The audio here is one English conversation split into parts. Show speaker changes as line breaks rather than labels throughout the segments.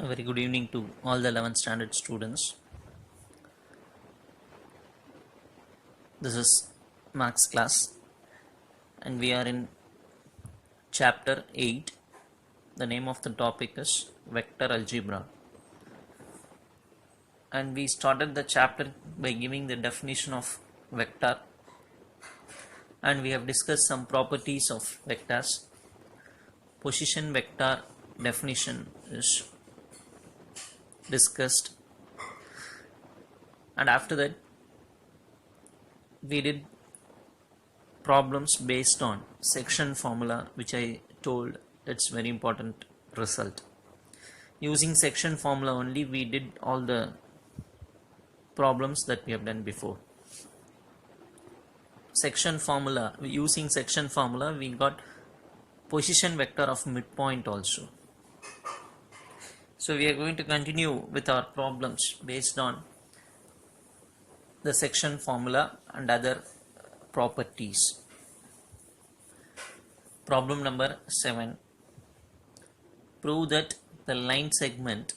A very good evening to all the 11th standard students. This is Max class and we are in chapter 8. The name of the topic is vector algebra. And we started the chapter by giving the definition of vector, and we have discussed some properties of vectors. Position vector definition is discussed, and after that we did problems based on section formula, which I told it's very important result. Using section formula only we did all the problems that we have done before. Section formula, using section formula we got position vector of midpoint also. So we are going to continue with our problems based on the section formula and other properties. Problem number 7. Prove that the line segment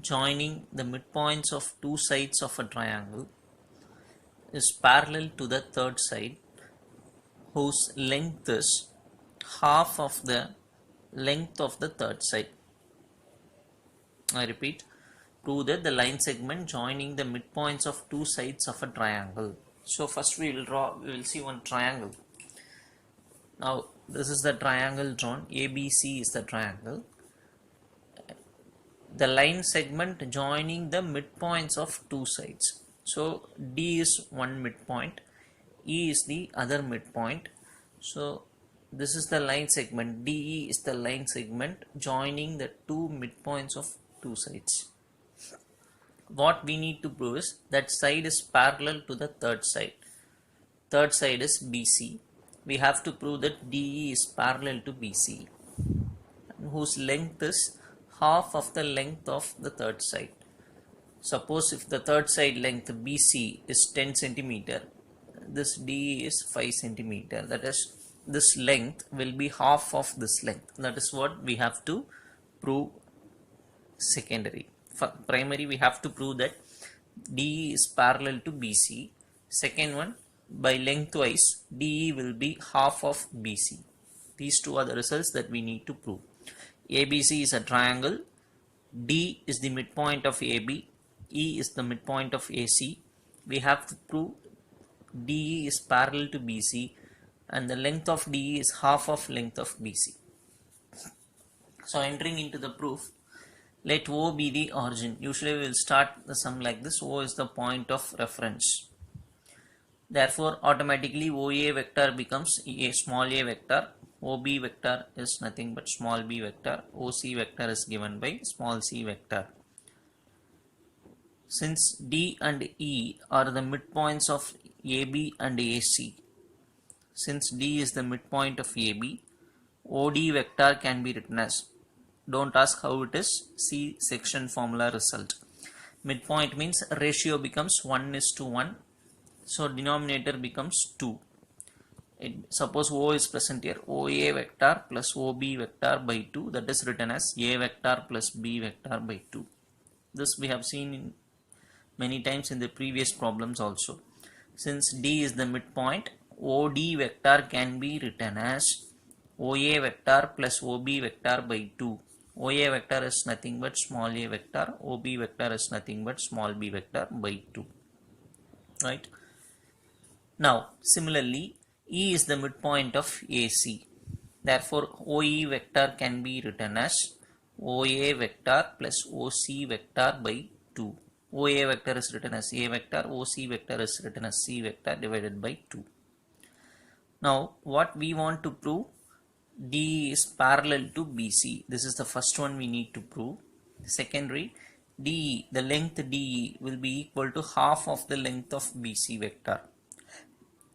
joining the midpoints of two sides of a triangle is parallel to the third side, whose length is half of the length of the third side. I repeat, prove that the line segment joining the midpoints of two sides of a triangle. So first we will see one triangle. Now this is the triangle drawn. ABC is the triangle. The line segment joining the midpoints of two sides. So D is one midpoint, E is the other midpoint. So this is the line segment. DE is the line segment joining the two midpoints of two sides. What we need to prove is that side is parallel to the third side. Third side is BC. We have to prove that DE is parallel to BC, whose length is half of the length of the third side. Suppose if the third side length BC is 10 centimeter, this DE is 5 centimeter. That is, this length will be half of this length. That is what we have to prove secondary. For primary we have to prove that DE is parallel to BC. Second one, by lengthwise DE will be half of BC. These two are the results that we need to prove. ABC is a triangle. D is the midpoint of AB. E is the midpoint of AC. We have to prove DE is parallel to BC and the length of DE is half of length of BC. So entering into the proof, let O be the origin. Usually we will start the sum like this. O is the point of reference. Therefore automatically OA vector becomes a small a vector. OB vector is nothing but small b vector. OC vector is given by small c vector. Since D and E are the midpoints of AB and AC, since D is the midpoint of AB, OD vector can be written as, don't ask how it is, see section formula result. Midpoint means ratio becomes 1:1, so denominator becomes 2. Suppose O is present here, OA vector plus OB vector by 2, that is written as A vector plus B vector by 2. This we have seen many times in the previous problems also. Since D is the midpoint, OD vector can be written as OA vector plus OB vector by 2. OA vector is nothing but small a vector, OB vector is nothing but small b vector by 2. Right? Now similarly, E is the midpoint of AC. Therefore OE vector can be written as OA vector plus OC vector by 2. OA vector is written as A vector, OC vector is written as C vector divided by 2. Now what we want to prove, D is parallel to BC. This is the first one we need to prove. Secondary, DE, the length DE will be equal to half of the length of BC vector.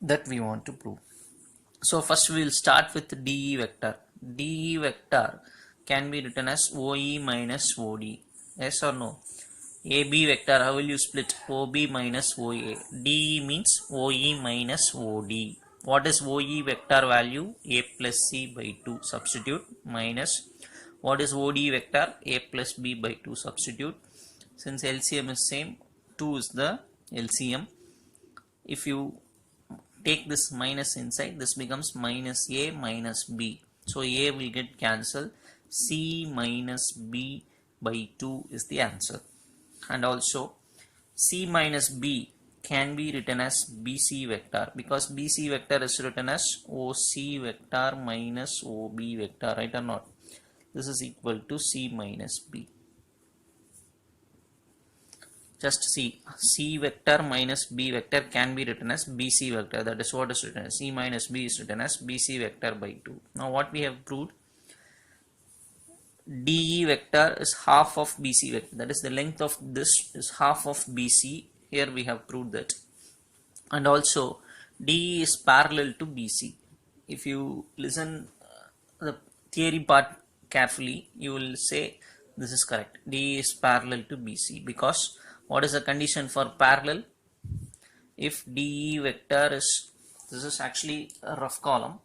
That we want to prove. So first we will start with DE vector. DE vector can be written as OE minus OD. Yes or no? AB vector, how will you split? OB minus OA. DE means OE minus OD. What is OE vector value? A plus C by 2. Substitute minus What is ODE vector? A plus B by 2. Substitute. Since LCM is same, 2 is the LCM. If you take this minus inside, this becomes minus A minus B. So A will get cancelled. C minus B by 2 is the answer. And also C minus B can be written as BC vector, because BC vector is written as OC vector minus OB vector, right or not? This is equal to C minus B. Just see, C vector minus B vector can be written as BC vector. That is what is written as C minus B is written as BC vector by 2. Now what we have proved, DE vector is half of BC vector. That is, the length of this is half of BC. Here we have proved that. And also DE is parallel to BC. If you listen the theory part carefully, you will say this is correct. DE is parallel to BC, because what is the condition for parallel? If DE vector is, this is actually a rough column.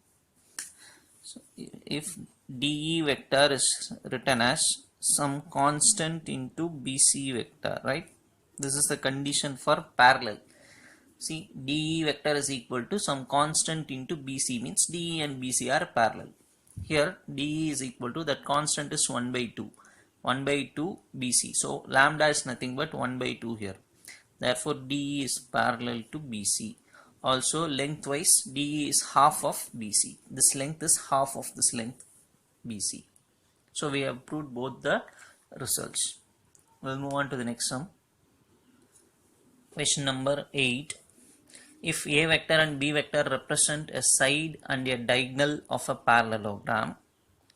So if DE vector is written as some constant into BC vector, right? This is the condition for parallel. See, DE vector is equal to some constant into BC, means DE and BC are parallel. Here DE is equal to, that constant is 1 by 2. 1 by 2 BC. So lambda is nothing but 1 by 2 here. Therefore DE is parallel to BC. Also lengthwise DE is half of BC. This length is half of this length BC. So we have proved both the results. We'll move on to the next sum. Question number 8. If A vector and B vector represent a side and a diagonal of a parallelogram,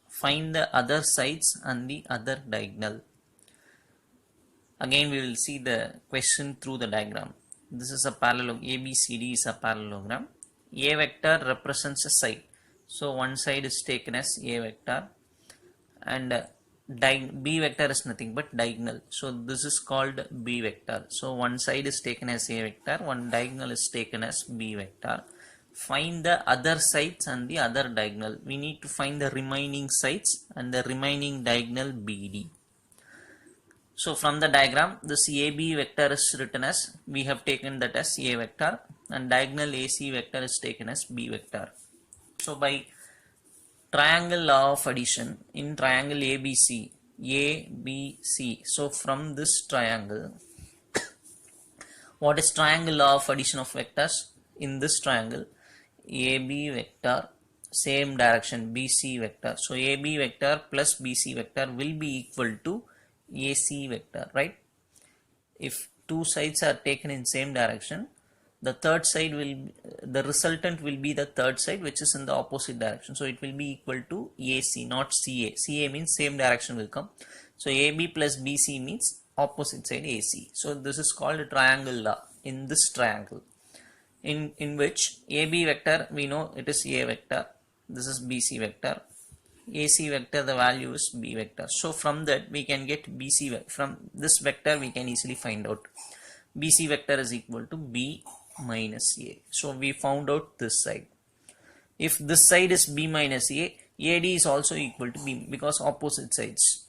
find the other sides and the other diagonal. Again we will see the question through the diagram. This is a parallelogram. ABCD is a parallelogram. A vector represents a side. So one side is taken as A vector, and B vector is nothing but diagonal. So this is called B vector. So one side is taken as A vector, one diagonal is taken as B vector. Find the other sides and the other diagonal. We need to find the remaining sides and the remaining diagonal BD. So from the diagram, this AB vector is written as, we have taken that as A vector, and diagonal AC vector is taken as B vector. So by triangle law of addition, in triangle ABC, ABC, so from this triangle, what is triangle law of addition of vectors? In this triangle, AB vector, same direction, BC vector. So AB vector plus BC vector will be equal to AC vector, right? If two sides are taken in same direction, the third side will, the resultant will be the third side, which is in the opposite direction. So it will be equal to AC, not CA. CA means same direction will come. So AB plus BC means opposite side AC. So this is called a triangle law in this triangle, in which AB vector, we know it is A vector, this is BC vector, AC vector, the value is B vector. So from that we can get BC vector. From this vector we can easily find out BC vector is equal to B minus A. So we found out this side. If this side is B minus A, AD is also equal to B, because opposite sides.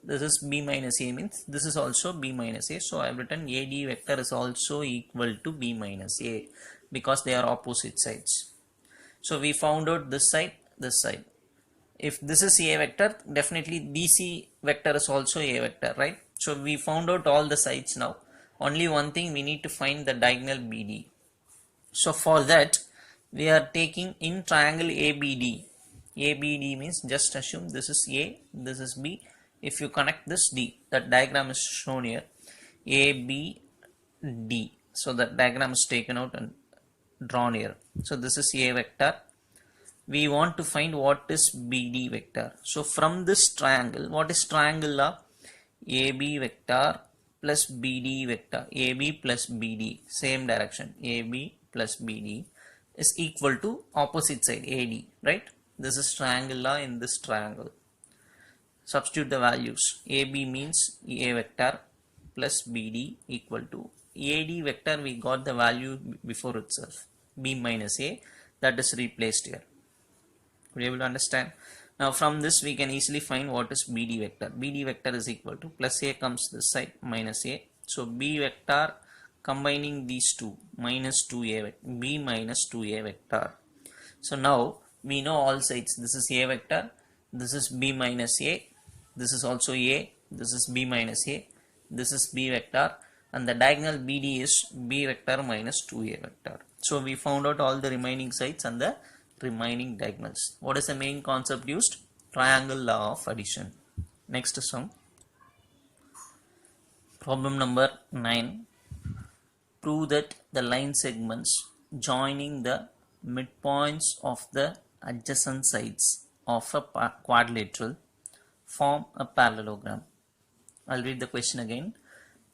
This is B minus A means this is also B minus A. So I have written AD vector is also equal to B minus A, because they are opposite sides. So we found out this side, this side. If this is A vector, definitely BC vector is also A vector, right? So we found out all the sides now. Only one thing, we need to find the diagonal BD. So for that we are taking in triangle ABD. ABD means, just assume this is A, this is B. If you connect this D, that diagram is shown here, ABD. So that diagram is taken out and drawn here. So this is A vector. We want to find what is BD vector. So from this triangle, what is triangle law? AB vector plus BD vector, AB plus BD, same direction, AB plus BD is equal to opposite side, AD, right? This is triangle law in this triangle. Substitute the values. AB means A vector plus BD equal to AD vector, we got the value before itself, B minus A, that is replaced here. Are you able to understand? Now from this we can easily find what is BD vector. BD vector is equal to plus A comes this side minus A. So B vector combining these two minus 2A, B minus 2A vector. So now we know all sides. This is A vector, this is B minus A, this is also A, this is B minus A, this is B vector, and the diagonal BD is B vector minus 2A vector. So we found out all the remaining sides and the remaining diagonals. What is the main concept used? Triangle law of addition. Next sum. Problem number 9. Prove that the line segments joining the midpoints of the adjacent sides of a quadrilateral form a parallelogram. I'll read the question again.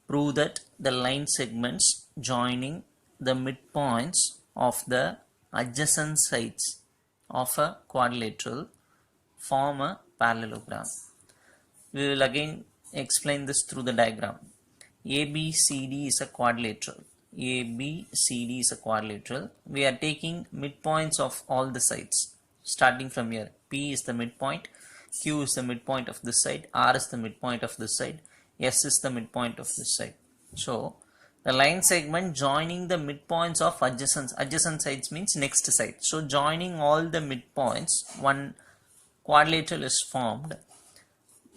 Prove that the line segments joining the midpoints of the adjacent sides of a quadrilateral form a parallelogram. We will again explain this through the diagram. ABCD is a quadrilateral. ABCD is a quadrilateral. We are taking midpoints of all the sides. Starting from here, P is the midpoint, Q is the midpoint of this side, R is the midpoint of this side, S is the midpoint of this side. So the line segment joining the midpoints of adjacent sides means next side. So joining all the midpoints, one quadrilateral is formed.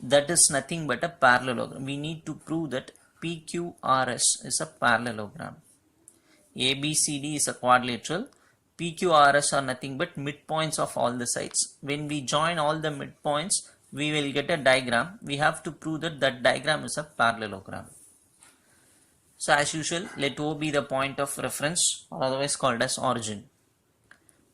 That is nothing but a parallelogram. We need to prove that PQRS is a parallelogram. ABCD is a quadrilateral. PQRS are nothing but midpoints of all the sides. When we join all the midpoints, we will get a diagram. We have to prove that that diagram is a parallelogram. So as usual, let O be the point of reference, or otherwise called as origin.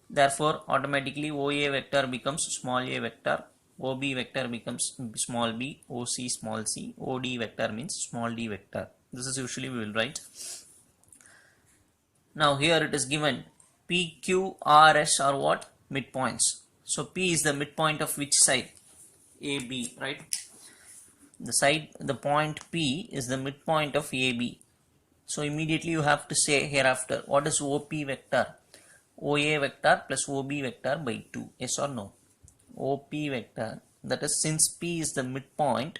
Therefore, automatically OA vector becomes small a vector, OB vector becomes small b, OC small c, OD vector means small d vector. This is usually we will write. Now here it is given PQRS are what? Midpoints. So P is the midpoint of which side? AB, right? The point P is the midpoint of AB. So immediately you have to say hereafter, what is OP vector? OA vector plus OB vector by 2. Yes or no? OP vector, that is, since P is the midpoint,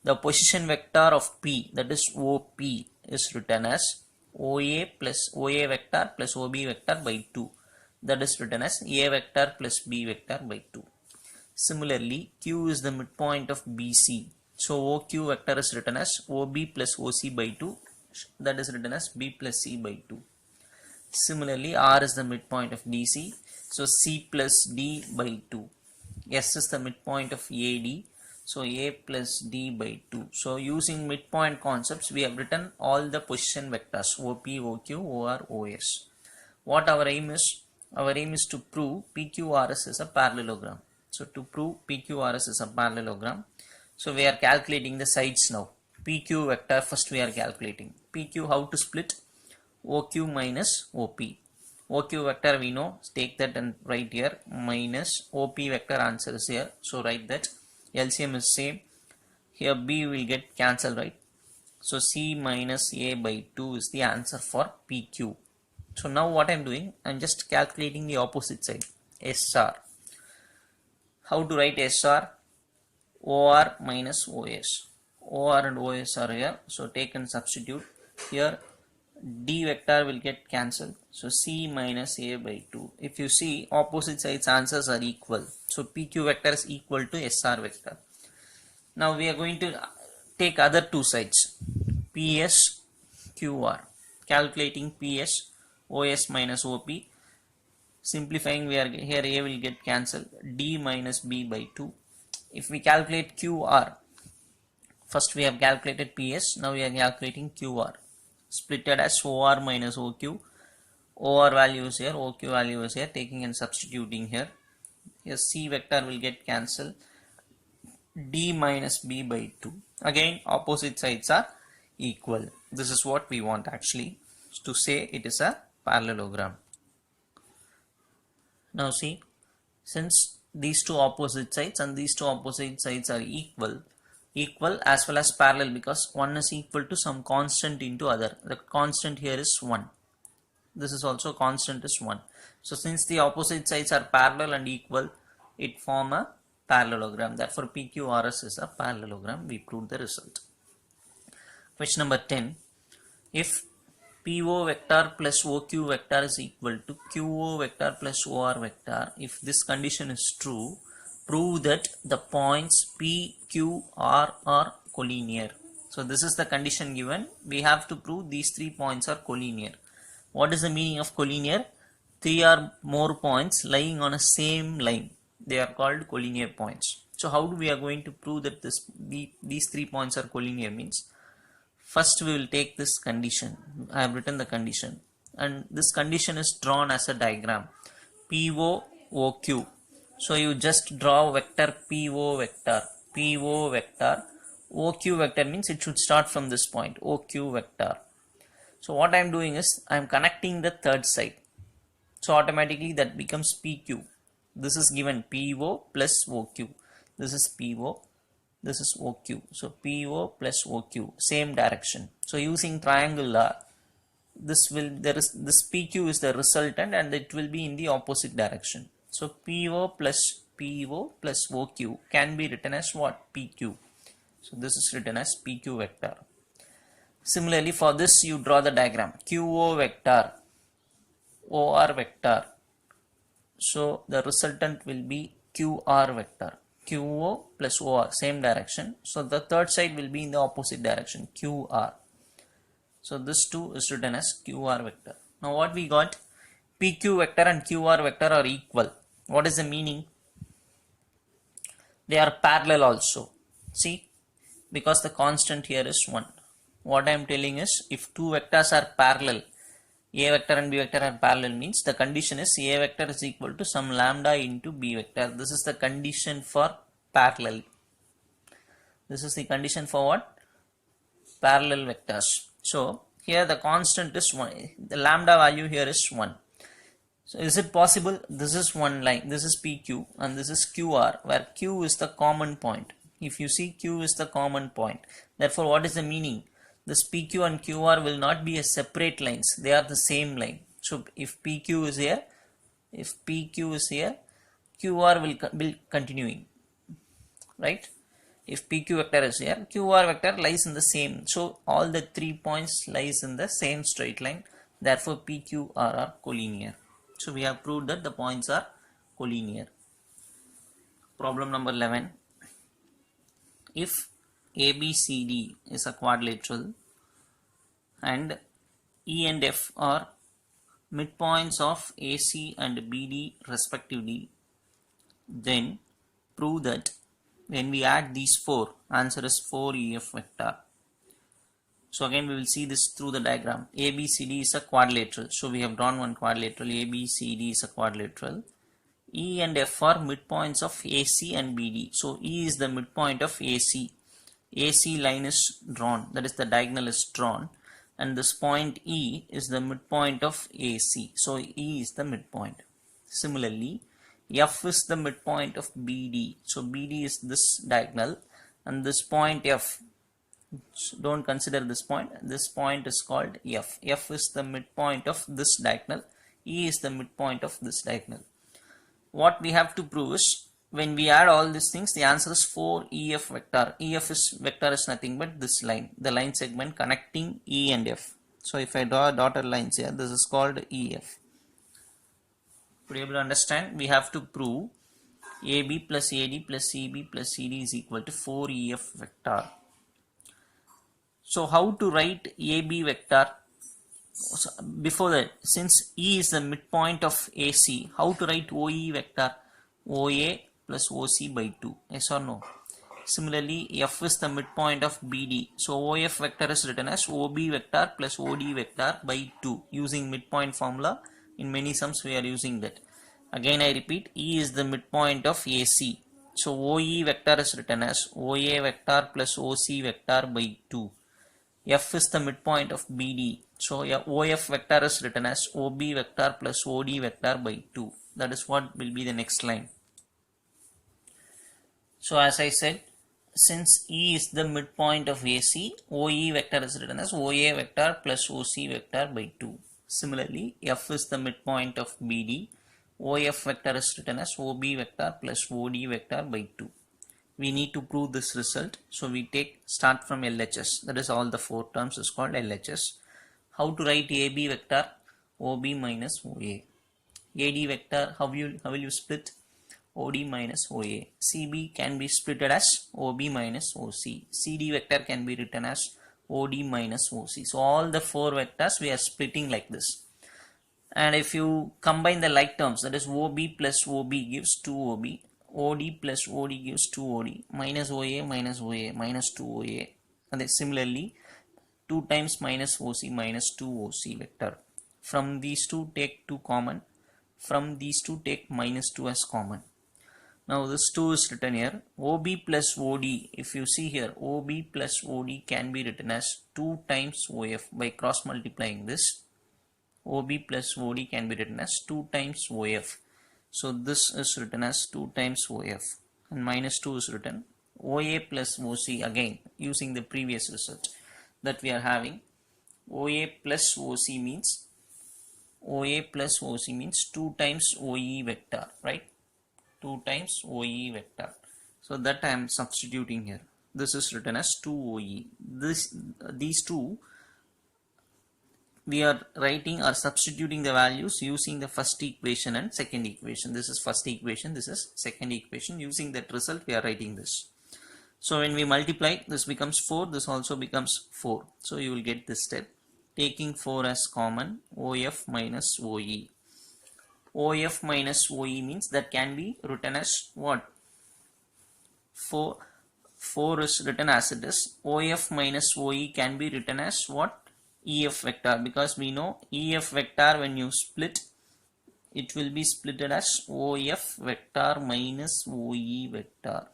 the position vector of P, that is OP, is written as OA plus OA vector plus OB vector by 2. That is written as A vector plus B vector by 2. Similarly, Q is the midpoint of BC. So OQ vector is written as OB plus OC by 2. That is written as B plus C by 2. Similarly, R is the midpoint of DC. So C plus D by 2. S is the midpoint of AD. So A plus D by 2. So using midpoint concepts, we have written all the position vectors OP, OQ, OR, OS. What our aim is? Our aim is to prove PQRS is a parallelogram. So to prove PQRS is a parallelogram, so we are calculating the sides now. PQ vector first we are calculating. PQ how to split? OQ minus OP. OQ vector we know, take that and write here, minus OP vector answer is here. So write that. LCM is same. Here B will get cancelled, right? So C minus A by 2 is the answer for PQ. So now what I am doing, I am just calculating the opposite side, SR. How to write SR? OR minus OS. OR and OS are here. So take and substitute. Here D vector will get cancelled. So C minus A by 2. If you see, opposite sides answers are equal. So PQ vector is equal to SR vector. Now we are going to take other two sides. PS, QR. Calculating PS, OS minus OP. Simplifying, we are here A will get cancelled. D minus B by 2. If we calculate QR, first we have calculated PS, now we are calculating QR. Splitted as OR minus OQ. OR value is here, OQ value is here, taking and substituting here. Here C vector will get cancelled. D minus B by 2. Again, opposite sides are equal. This is what we want actually, to say it is a parallelogram. Now see, since these two opposite sides and these two opposite sides are equal as well as parallel, because one is equal to some constant into other. The constant here is 1. This is also constant is 1. So since the opposite sides are parallel and equal, it form a parallelogram. Therefore, PQRS is a parallelogram. We proved the result. Question number 10. If PO vector plus OQ vector is equal to QO vector plus OR vector, if this condition is true, prove that the points P, Q, R are collinear. So this is the condition given. We have to prove these 3 points are collinear. What is the meaning of collinear? 3 or more points lying on a same line. They are called collinear points. So how do we are going to prove that these 3 points are collinear means? First we will take this condition. I have written the condition, and this condition is drawn as a diagram. PO, OQ. So you just draw vector PO vector, OQ vector means it should start from this point, OQ vector. So what I am doing is I am connecting the third side. So automatically that becomes PQ. This is given PO plus OQ. This is PO. This is OQ. So PO plus OQ, same direction. So using triangle law, this PQ is the resultant and it will be in the opposite direction. So PO plus OQ can be written as what? PQ. So this is written as PQ vector. Similarly, for this you draw the diagram. QO vector, OR vector. So the resultant will be QR vector. QO plus OR, same direction. So the third side will be in the opposite direction, QR. So this too is written as QR vector. Now what we got? PQ vector and QR vector are equal. What is the meaning? They are parallel also. See, because the constant here is 1. What I am telling is, if two vectors are parallel, A vector and B vector are parallel means the condition is A vector is equal to some lambda into B vector. This is the condition for parallel. This is the condition for what? Parallel vectors. So here the constant is 1. The lambda value here is 1. So is it possible? This is one line. This is PQ and this is QR, where Q is the common point. If you see, Q is the common point. Therefore, what is the meaning? This PQ and QR will not be a separate lines. They are the same line. So if PQ is here, QR will be continuing, right? If PQ vector is here, QR vector lies in the same. So all the 3 points lies in the same straight line. Therefore, PQR are collinear. So we have proved that the points are collinear. Problem number 11. If ABCD is a quadrilateral and E and F are midpoints of AC and BD respectively, then prove that when we add these 4, answer is 4EF vector. So again we will see this through the diagram. ABCD is a quadrilateral. So we have drawn one quadrilateral. ABCD is a quadrilateral. E and F are midpoints of AC and BD. So E is the midpoint of AC. AC line is drawn, that is the diagonal is drawn, and this point E is the midpoint of AC. So E is the midpoint. Similarly, F is the midpoint of BD. So BD is this diagonal, and this point F, don't consider this point is called F. F is the midpoint of this diagonal. E is the midpoint of this diagonal. What we have to prove is, when we add all these things, the answer is 4EF vector. EF vector is nothing but this line, the line segment connecting E and F. So if I draw dotted lines here, this is called EF. To be able to understand, we have to prove AB plus AD plus CB plus CD is equal to 4EF vector. So how to write AB vector? So before that, since E is the midpoint of AC, how to write OE vector? OA plus OC by 2, yes or no? Similarly, F is the midpoint of BD, so OF vector is written as OB vector plus OD vector by 2. Using midpoint formula, in many sums we are using that. Again I repeat, E is the midpoint of AC, so OE vector is written as OA vector plus OC vector by 2. F is the midpoint of BD, so OF vector is written as OB vector plus OD vector by 2. That is what will be the next line. So as I said, since E is the midpoint of AC, OE vector is written as OA vector plus OC vector by 2. Similarly, F is the midpoint of BD, OF vector is written as OB vector plus OD vector by 2. We need to prove this result, so we start from LHS, that is all the 4 terms is called LHS. How to write AB vector? OB minus OA. AD vector, how will you split? OD minus OA. CB can be splitted as OB minus OC. CD vector can be written as OD minus OC. So all the 4 vectors we are splitting like this. And if you combine the like terms, that is OB plus OB gives 2OB, OD plus OD gives 2OD, minus OA minus OA minus 2OA. And then similarly 2 times minus OC minus 2OC vector. From these two take 2 common. From these two take minus 2 as common. Now this 2 is written here. OB plus OD, if you see here, OB plus OD can be written as 2 times OF by cross multiplying this. OB plus OD can be written as 2 times OF. So this is written as 2 times OF, and minus 2 is written. OA plus OC, again using the previous result that we are having. OA plus OC means 2 times OE vector, right? 2 times OE vector. So that I am substituting here. This is written as 2 OE. These two we are writing or substituting the values using the first equation and second equation. This is first equation, this is second equation. Using that result we are writing this. So when we multiply, this becomes 4, this also becomes 4. So you will get this step. Taking 4 as common, OF minus OE. OF minus OE means that can be written as what? 4 is written as it is. OF minus OE can be written as what? EF vector, because we know EF vector when you split, it will be splitted as OF vector minus OE vector.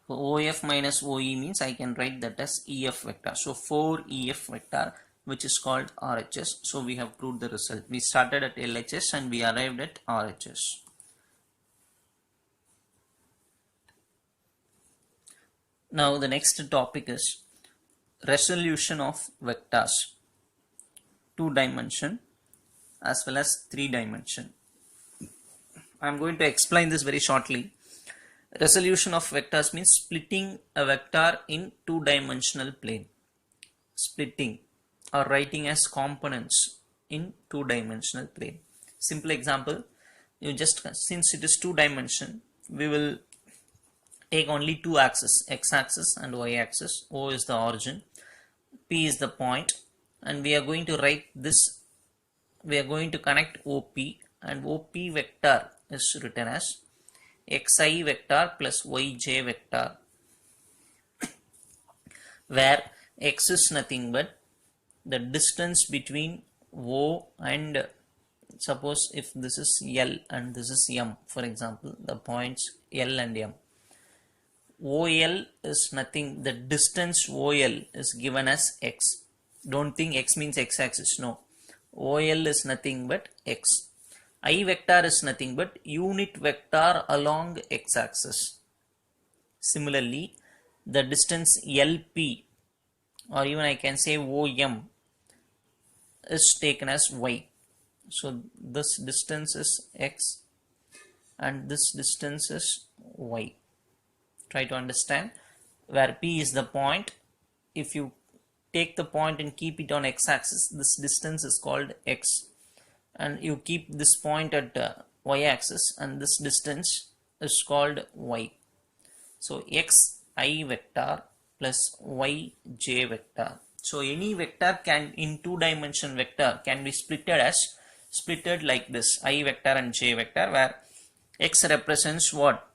So OF minus OE means I can write that as EF vector. So 4 EF vector, which is called RHS. So we have proved the result. We started at LHS and we arrived at RHS. Now the next topic is resolution of vectors, 2 dimension as well as 3 dimension. I am going to explain this very shortly. Resolution of vectors means splitting a vector in 2-dimensional plane. Splitting or writing as components in 2-dimensional plane. Simple example, since it is 2 dimension, we will take only 2 axes, x axis and y axis. O is the origin, P is the point, and we are going to write this. We are going to connect OP, and OP vector is written as xi vector plus yj vector, where x is nothing but the distance between O and, suppose if this is L and this is M, for example, the points L and M. OL is nothing, the distance OL is given as x. Don't think x means x-axis, no. OL is nothing but x. I vector is nothing but unit vector along x-axis. Similarly, the distance LP, or even I can say OM, is taken as y. So this distance is x and this distance is y. Try to understand, where P is the point. If you take the point and keep it on x-axis, this distance is called x, and you keep this point at y-axis and this distance is called y. So xi vector plus yj vector. So any vector can, in 2-dimension vector, can be splitted like this, I vector and j vector, where x represents what?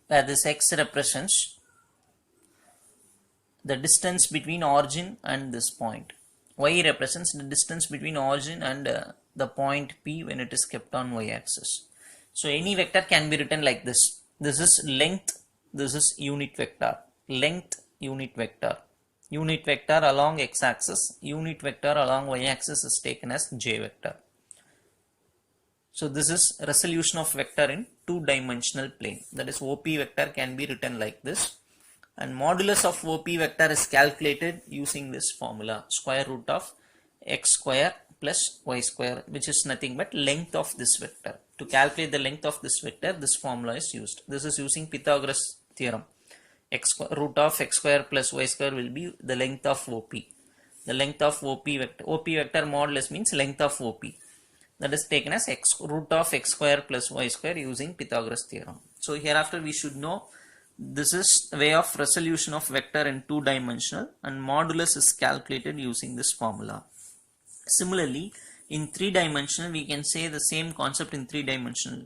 Where this x represents the distance between origin and this point. Y represents the distance between origin and the point P when it is kept on y-axis. So any vector can be written like this. This is length, this is unit vector. Length, unit vector. Unit vector along x-axis, unit vector along y-axis is taken as j vector. So this is resolution of vector in 2-dimensional plane. That is, OP vector can be written like this. And modulus of OP vector is calculated using this formula, square root of x square plus y square, which is nothing but length of this vector. To calculate the length of this vector, this formula is used. This is using Pythagoras theorem. Root of x square plus y square will be the length of OP. The length of OP vector modulus means length of OP. That is taken as root of x square plus y square using Pythagoras theorem. So hereafter we should know this is the way of resolution of vector in two-dimensional, and modulus is calculated using this formula. Similarly, in three-dimensional we can say the same concept in three-dimensional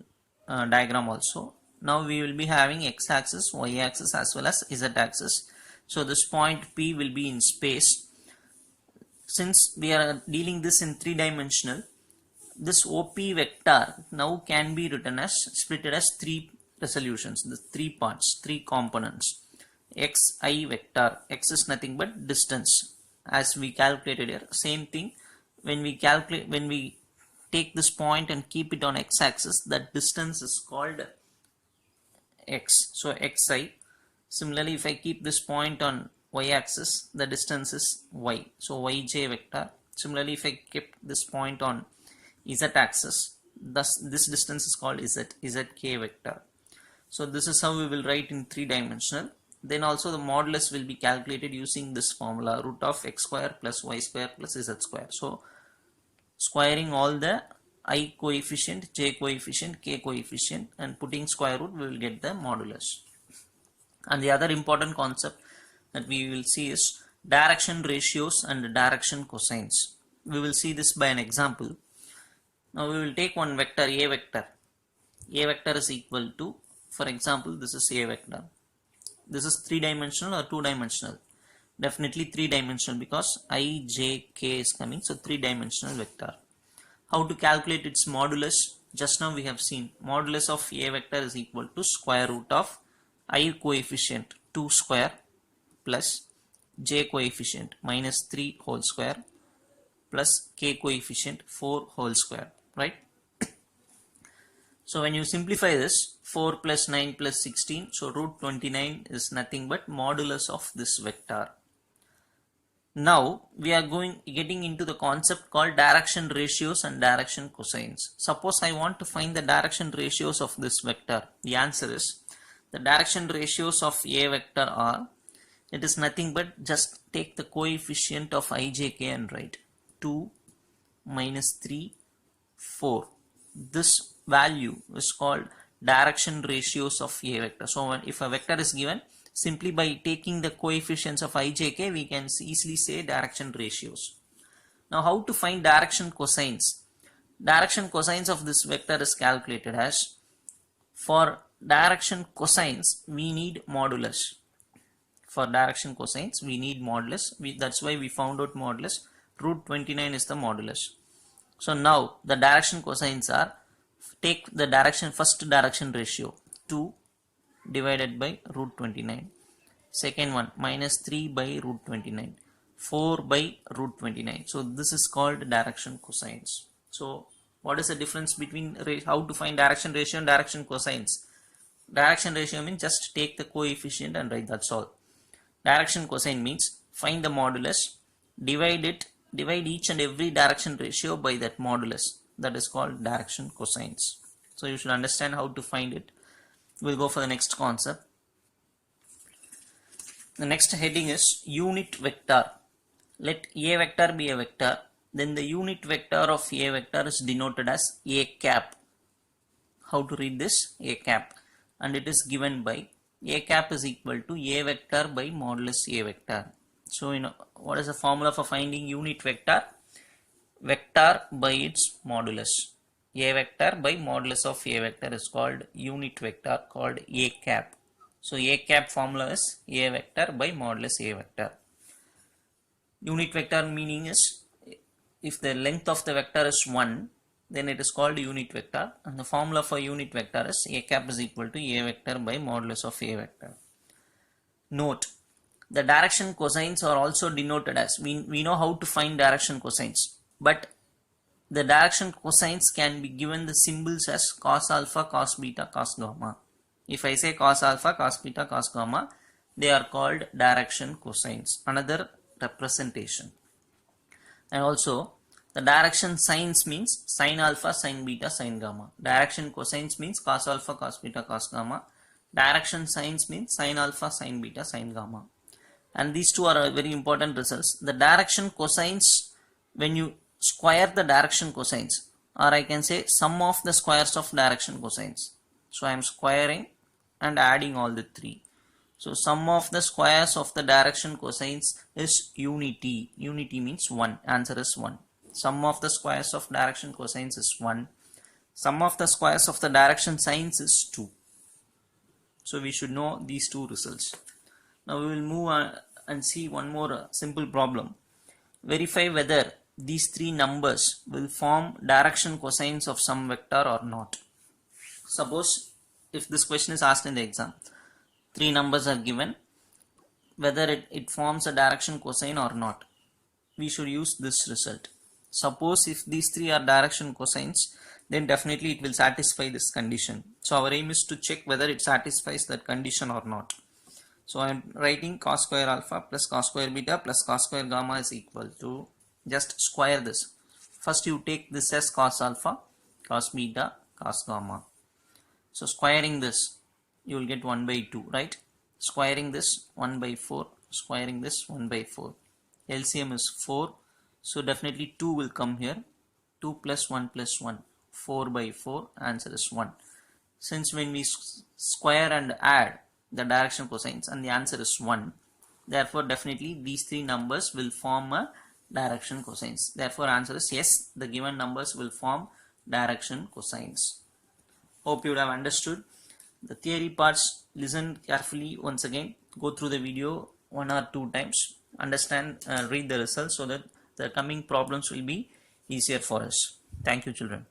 diagram also. Now we will be having x-axis, y-axis as well as z-axis. So this point P will be in space. Since we are dealing this in three-dimensional, this OP vector now can be written as splitted as three resolutions, the three parts, three components. Xi vector, x is nothing but distance, as we calculated here. Same thing, when we take this point and keep it on x-axis, that distance is called x, so xi. Similarly, if I keep this point on y-axis, the distance is y, so yj vector. Similarly, if I keep this point on z-axis, thus this distance is called zk vector. So this is how we will write in three-dimensional. Then also the modulus will be calculated using this formula, root of x square plus y square plus z square. So squaring all the I coefficient, j coefficient, k coefficient and putting square root, we will get the modulus. And the other important concept that we will see is direction ratios and direction cosines. We will see this by an example. Now we will take one vector, a vector. A vector is equal to, for example, this is a vector. This is three-dimensional or two-dimensional? Definitely three-dimensional, because I, j, k is coming, so three-dimensional vector. How to calculate its modulus? Just now we have seen modulus of a vector is equal to square root of I coefficient 2 square plus j coefficient minus 3 whole square plus k coefficient 4 whole square, right? So when you simplify this, 4 plus 9 plus 16, so root 29 is nothing but modulus of this vector. Now we are getting into the concept called direction ratios and direction cosines. Suppose I want to find the direction ratios of this vector. The answer is, the direction ratios of a vector are, it is nothing but just take the coefficient of ijk and write 2 minus 3 4. This value is called direction ratios of a vector. So if a vector is given, simply by taking the coefficients of ijk, we can easily say direction ratios. Now how to find direction cosines? Direction cosines of this vector is calculated as, for direction cosines we need modulus. For direction cosines we need modulus. That's why we found out modulus. Root 29 is the modulus. So now the direction cosines are, take the first direction ratio 2 divided by root 29. Second one, minus 3 by root 29. 4 by root 29. So this is called direction cosines. So what is the difference between how to find direction ratio and direction cosines? Direction ratio means just take the coefficient and write, that's all. Direction cosine means find the modulus, divide each and every direction ratio by that modulus. That is called direction cosines. So you should understand how to find it. We'll go for the next concept. The next heading is unit vector. Let a vector be a vector, then the unit vector of a vector is denoted as a cap. How to read this? A cap. And it is given by a cap is equal to a vector by modulus a vector. So what is the formula for finding unit vector? Vector by its modulus. A vector by modulus of a vector is called unit vector, called a cap. So a cap formula is a vector by modulus a vector. Unit vector meaning is, if the length of the vector is 1, then it is called unit vector, and the formula for unit vector is a cap is equal to a vector by modulus of a vector. Note, the direction cosines are also denoted as, we know how to find direction cosines, but the direction cosines can be given the symbols as cos alpha, cos beta, cos gamma. If I say cos alpha, cos beta, cos gamma, they are called direction cosines, another representation. And also the direction signs means sin alpha, sin beta, sin gamma. Direction cosines means cos alpha, cos beta, cos gamma. Direction signs means sin alpha, sin beta, sin gamma. And these two are very important results. The direction cosines, when you square the direction cosines, or I can say sum of the squares of direction cosines. So I am squaring and adding all the three. So sum of the squares of the direction cosines is unity. Unity means 1. Answer is 1. Sum of the squares of direction cosines is 1. Sum of the squares of the direction sines is 2. So we should know these two results. Now we will move on and see one more simple problem. Verify whether these three numbers will form direction cosines of some vector or not. Suppose if this question is asked in the exam, three numbers are given, whether it forms a direction cosine or not, we should use this result. Suppose if these three are direction cosines, then definitely it will satisfy this condition. So our aim is to check whether it satisfies that condition or not. So I am writing cos square alpha plus cos square beta plus cos square gamma is equal to, just square this. First you take this as cos alpha, cos beta, cos gamma. So squaring this, you will get 1 by 2, right? Squaring this 1 by 4, squaring this 1 by 4. LCM is 4, so definitely 2 will come here. 2 plus 1 plus 1, 4 by 4, answer is 1. Since when we square and add the direction cosines and the answer is 1, therefore definitely these three numbers will form a direction cosines. Therefore answer is yes, the given numbers will form direction cosines. Hope you would have understood. The theory parts, listen carefully once again, go through the video 1 or 2 times, understand, read the results so that the coming problems will be easier for us. Thank you children.